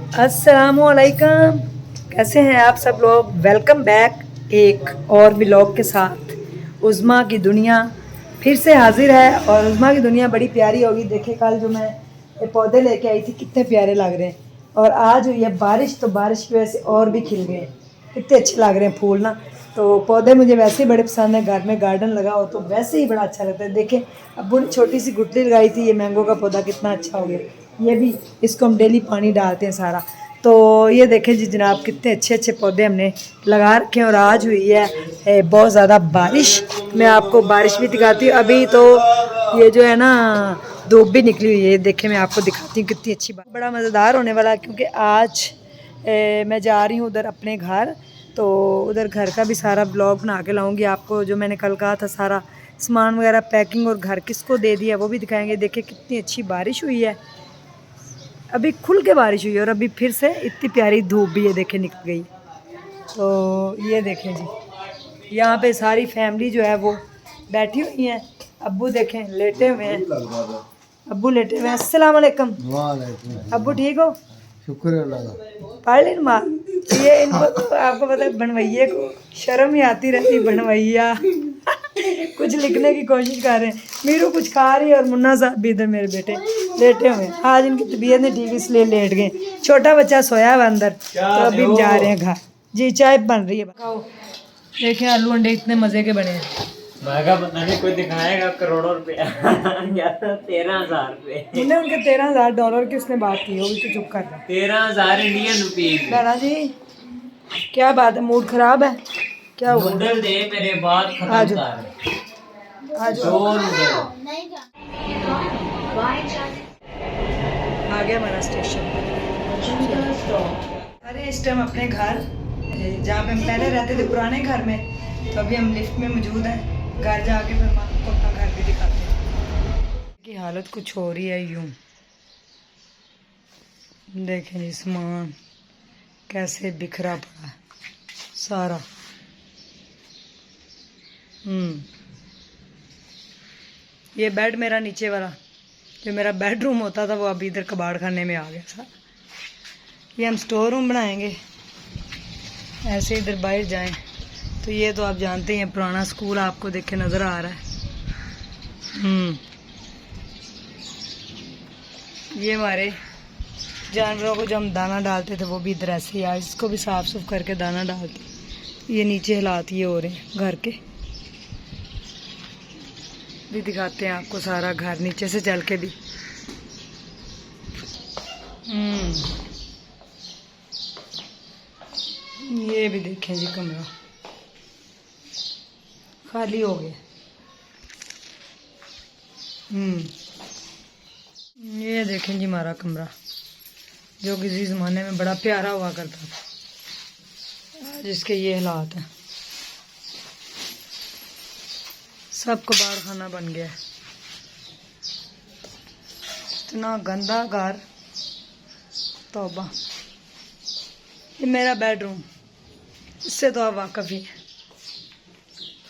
अस्सलामुअलैकुम। कैसे हैं आप सब लोग। वेलकम बैक एक और व्लॉग के साथ। उज़्मा की दुनिया फिर से हाजिर है और उज़्मा की दुनिया बड़ी प्यारी होगी। देखिए कल जो मैं ये पौधे लेके आई थी कितने प्यारे लग रहे हैं और आज हुई है बारिश तो बारिश की वजह से और भी खिल गए। कितने अच्छे लग रहे हैं फूल ना। तो पौधे मुझे वैसे ही बड़े पसंद है। घर में गार्डन लगा हो तो वैसे ही बड़ा अच्छा लगता है। देखिए अब्बू ने छोटी सी गुठली लगाई थी। ये मैंगो का पौधा कितना अच्छा हो गया। ये भी इसको हम डेली पानी डालते हैं सारा। तो ये देखें जी जनाब कितने अच्छे अच्छे पौधे हमने लगा रखे हैं और आज हुई है बहुत ज़्यादा बारिश। मैं आपको बारिश भी दिखाती हूँ। अभी तो ये जो है ना धूप भी निकली हुई है। देखें मैं आपको दिखाती हूँ कितनी अच्छी बात। बड़ा मज़ेदार होने वाला है क्योंकि आज मैं जा रही हूँ उधर अपने घर। तो उधर घर का भी सारा ब्लॉग बना के लाऊंगी आपको। जो मैंने कल कहा था सारा सामान वगैरह पैकिंग और घर किसको दे दिया वो भी दिखाएंगे। देखिए कितनी अच्छी बारिश हुई है। अभी खुल के बारिश हुई है और अभी फिर से इतनी प्यारी धूप भी ये देखे निकल गई। तो ये देखें जी यहाँ पे सारी फैमिली जो है वो बैठी हुई है। अब्बू देखें लेटे हुए हैं। अब्बू लेटे हुए हैं। अस्सलाम वालेकुम। अब्बू ठीक हो। शुक्र है अल्लाह का। पढ़ लेन माँ। ये इनको तो आपको पता है बनवैये को शर्म ही आती रहती। बनवैया कुछ लिखने की कोशिश कर रहे हैं। मीरू कुछ खा रही है और मुन्ना साहब भी इधर मेरे बेटे लेटे हुए हैं। आज इनकी तबीयत नहीं ठीक इसलिए लेट गए। छोटा बच्चा सोया हुआ अंदर तो अभी हम जा रहे हैं घर। जी चाय बन रही है। देखें आलू अंडे इतने मज़े के बने हैं। महंगा पता नहीं कोई दिखाएगा करोड़ों रुपया 13,000 रुपये। मैंने उनके $13,000 की उसने बात की होगी तो चुप कर रहा। 13,000 इंडियन रुपये। बहना जी क्या बात है मूड खराब है क्या हुआ। नूडल दे मेरे बाद खत्म आज कर। आज दो नूडल। आ गया हमारा स्टेशन। अरे इस टाइम अपने घर जहाँ पे हम पहले रहते थे पुराने घर में तो अभी हम लिफ्ट में मौजूद हैं। घर जाके फिर हम आपको अपना घर भी दिखाते हैं कि हालत कुछ हो रही है। यूं देखें जी सामान कैसे बिखरा पड़ा है सारा। ये बेड मेरा नीचे वाला जो मेरा बेडरूम होता था वो अभी इधर कबाड़ खाने में आ गया था। ये हम स्टोर रूम बनाएंगे। ऐसे इधर बाहर जाएं तो ये तो आप जानते हैं पुराना स्कूल आपको देख के नज़र आ रहा है। ये हमारे जानवरों को जो हम दाना डालते थे वो भी इधर ऐसे ही आज इसको भी साफ सुफ करके दाना डालते। ये नीचे हालात ये हो रहे हैं घर के भी दिखाते हैं आपको सारा घर नीचे से चल के भी। ये भी देखें जी कमरा खाली हो गया। ये देखें जी हमारा कमरा जो किसी ज़माने में बड़ा प्यारा हुआ करता था आज इसके ये हालात हैं। सब कबाड़ खाना बन गया है। इतना गंदा घर तौबा। ये मेरा बेडरूम इससे तो आप वाकफ़ ही हैं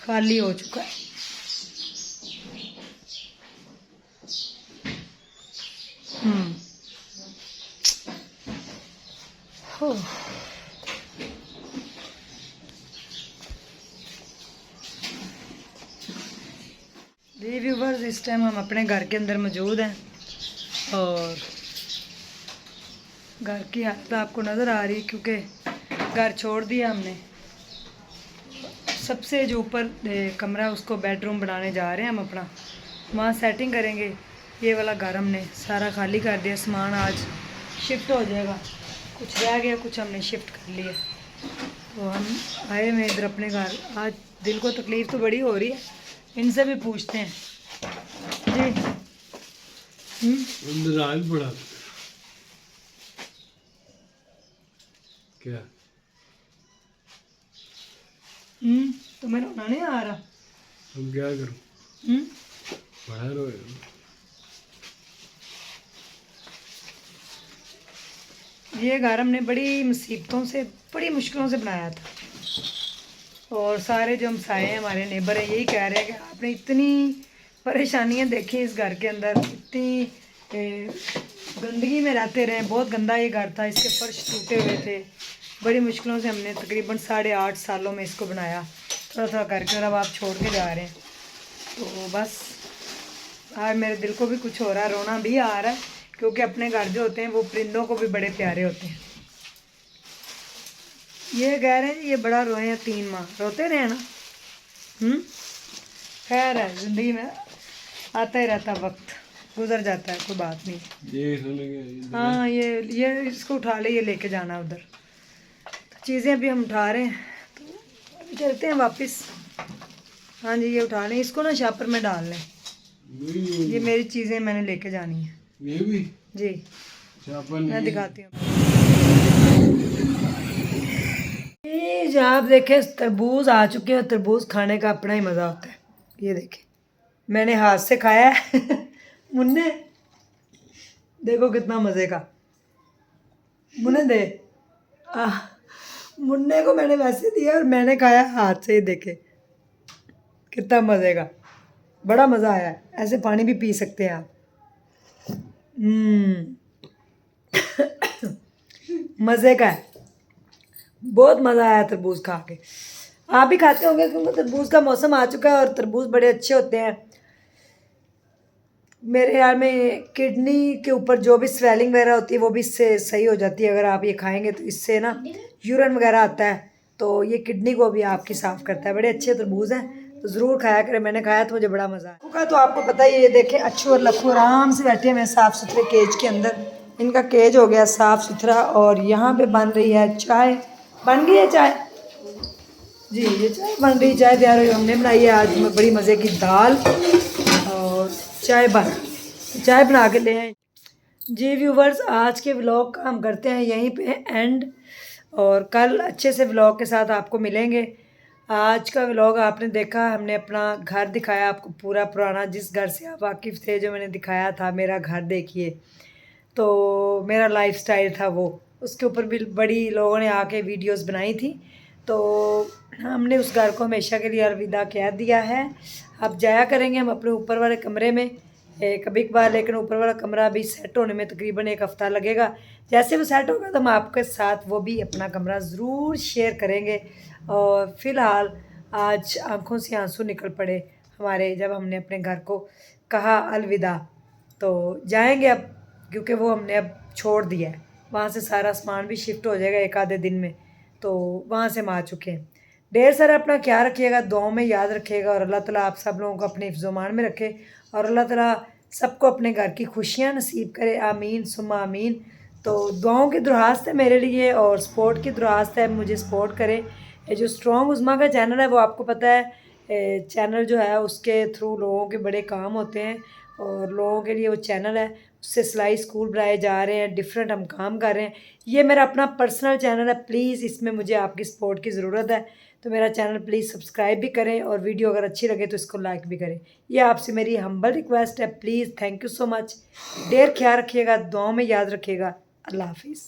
खाली हो चुका है। हो जी व्यूवर्स इस टाइम हम अपने घर के अंदर मौजूद हैं और घर की हालत आपको नज़र आ रही है क्योंकि घर छोड़ दिया हमने। सबसे जो ऊपर कमरा है उसको बेडरूम बनाने जा रहे हैं हम अपना। वहाँ सेटिंग करेंगे। ये वाला घर हमने सारा खाली कर दिया। सामान आज शिफ्ट हो जाएगा। कुछ रह गया कुछ हमने शिफ्ट कर लिया। तो हम आए हुए इधर अपने घर। आज दिल को तकलीफ़ तो बड़ी हो रही है। इनसे भी पूछते हैं जी। बड़ा क्या तो मैं रोना नहीं आ रहा। हम क्या करूं बड़ा रो। ये घर हमने बड़ी मुसीबतों से बड़ी मुश्किलों से बनाया था और सारे जो हमसाए हैं हमारे नेबर हैं यही कह रहे हैं कि आपने इतनी परेशानियां देखी इस घर के अंदर, इतनी गंदगी में रहते रहे, बहुत गंदा ये घर था, इसके फर्श टूटे हुए थे, बड़ी मुश्किलों से हमने तकरीबन 8.5 सालों में इसको बनाया, थोड़ा थोड़ा करके, और अब आप छोड़ के जा रहे हैं। तो बस आज मेरे दिल को भी कुछ हो रहा है, रोना भी आ रहा है, क्योंकि अपने घर जो होते हैं वो परिंदों को भी बड़े प्यारे होते हैं। ये कह रहे हैं ये बड़ा रोए हैं, 3 माह रोते रहे ना। खैर है, ज़िंदगी में आता ही रहता, वक्त गुजर जाता है, कोई बात नहीं। ये सुनेंगे। हाँ ये इसको उठा ले, ये लेके जाना उधर। तो चीज़ें अभी हम उठा रहे हैं, तो अभी चलते हैं वापस। हाँ जी, ये उठा लें, इसको ना शापर में डाल लें। ये मेरी चीज़ें मैंने लेके जानी है। ये भी जी चापन मैं दिखाती हूँ। ये जो आप देखें तरबूज आ चुके हैं, तरबूज खाने का अपना ही मज़ा होता है। ये देखें मैंने हाथ से खाया है मुन्ने देखो कितना मज़े का, मुन्ने दे। मुन्ने को मैंने वैसे दिया और मैंने खाया हाथ से, ही देखे कितना मज़े का, बड़ा मज़ा आया। ऐसे पानी भी पी सकते हैं आप। मज़े का है, बहुत मज़ा आया तरबूज खा के। आप भी खाते होंगे क्योंकि तरबूज का मौसम आ चुका है और तरबूज बड़े अच्छे होते हैं। मेरे ख्याल में किडनी के ऊपर जो भी स्वेलिंग वगैरह होती है वो भी इससे सही हो जाती है। अगर आप ये खाएंगे तो इससे ना यूरिन वगैरह आता है, तो ये किडनी को भी आपकी साफ़ करता है। बड़े अच्छे तरबूज हैं, तो ज़रूर खाया करें। मैंने खाया तो मुझे बड़ा मज़ा आया। तो आपको पता ही है, ये देखें अच्छू और लखू आराम से बैठे हुए हैं साफ़ सुथरे केज के अंदर। इनका केज हो गया साफ़ सुथरा और यहाँ पे बन रही है चाय। बन गई है चाय जी, ये चाय बन रही, चाय तैयार हुई। हमने बनाई है आज बड़ी मज़े की दाल और चाय बना के ले आए। जी व्यूवर्स, आज के व्लॉग का हम करते हैं यहीं पे एंड, और कल अच्छे से व्लॉग के साथ आपको मिलेंगे। आज का व्लॉग आपने देखा, हमने अपना घर दिखाया आपको पूरा पुराना, जिस घर से आप वाकिफ़ थे, जो मैंने दिखाया था मेरा घर देखिए, तो मेरा लाइफस्टाइल था वो, उसके ऊपर भी बड़ी लोगों ने आके वीडियोस बनाई थी। तो हमने उस घर को हमेशा के लिए अलविदा कह दिया है। अब जाया करेंगे हम अपने ऊपर वाले कमरे में कभी कभार, लेकिन ऊपर वाला कमरा अभी सेट होने में तकरीबन 1 हफ़्ता लगेगा। जैसे वो सेट होगा तो हम आपके साथ वो भी अपना कमरा ज़रूर शेयर करेंगे। और फ़िलहाल आज आंखों से आंसू निकल पड़े हमारे जब हमने अपने घर को कहा अलविदा। तो जाएंगे अब, क्योंकि वो हमने अब छोड़ दिया है। वहाँ से सारा सामान भी शिफ्ट हो जाएगा 1 आधे दिन में, तो वहाँ से हम आ चुके हैं। ढेर सारा अपना ख्याल रखिएगा, दुआओं में याद रखिएगा, और अल्लाह ताला आप सब लोगों को अपने हिफ्ज़-ओ-मान में रखे, और अल्लाह ताला सबको अपने घर की खुशियाँ नसीब करे। आमीन सुम्मा आमीन। तो दुआओं की दरख्वास्त है मेरे लिए और सपोर्ट की दरख्वास्त है, मुझे सपोर्ट करें। ये जो स्ट्रॉन्ग उज़्मा का चैनल है वो आपको पता है, चैनल जो है उसके थ्रू लोगों के बड़े काम होते हैं, और लोगों के लिए वो चैनल है, उससे सिलाई स्कूल बनाए जा रहे हैं, डिफरेंट हम काम कर रहे हैं। ये मेरा अपना पर्सनल चैनल है, प्लीज़ इसमें मुझे आपकी सपोर्ट की ज़रूरत है। तो मेरा चैनल प्लीज़ सब्सक्राइब भी करें, और वीडियो अगर अच्छी लगे तो इसको लाइक भी करें। ये आपसे मेरी हम्बल रिक्वेस्ट है, please. Thank you so much. ढेर ख्याल रखिएगा, दुआओं में याद रखिएगा। अल्लाह हाफिज़।